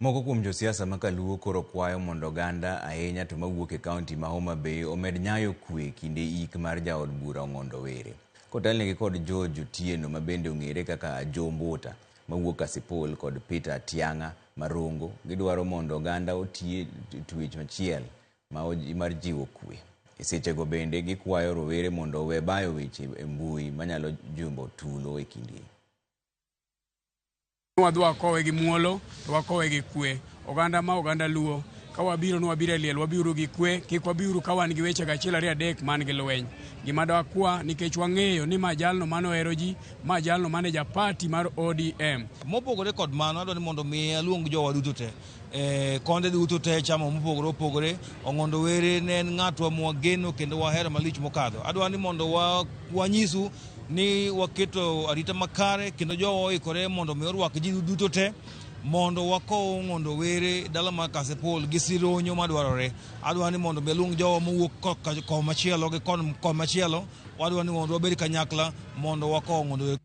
Moko kuom josiasa makaluo koro kwayo mondo oganda ahinya to mawuok e kaunti ma Homa Bay omed nyayo kwe kinde ik mar jaod bura Ong'ondo Were. Kotelnegi kod George Otieno ma bende ong'ere kaka Ajo Mbuta mawuok Kasipul kod Peter Tiang'a Marongo, gidwaro mondo oganda otie twech machiel mar jiwo kwe. E sechego bende gikwayo rowere mondo owe bayo weche e mbui manyalo jumbo tulo e kinde. Wadwa kowe gi muolo to wakowe gi kwe. Oganda ma oganda luo ka wabiro no wabiro liel wabiro gi kwe, kik wabiro ka wan gi weche gachiel ari adek man gi lweny. Gima dakwa nikech wang'eyo ni majalno mano hero ji, majalno mane ja party mar ODM. Mopogore kod mano adwaro ni mondo mi aluong jowa duto te. Konde duto te chamo mopogore opogore. Ong'ondo Were ne en ng'atwa mwageno kendo wahero malich mokadho. Adwaro ni mondo wanyisu ni waketo arita makare kendo jowa oikore mondo mi orwak ji duto te mondo wakow Ong'ondo Were dala mar Kasipul gi sironyo madwarore. Adwaro ni mondo mi aluong jowa mowuok koma machielo gi kon machielo. Wadwaro ni mondo wabed kanyakla mondo wakow Ong'ondo Were.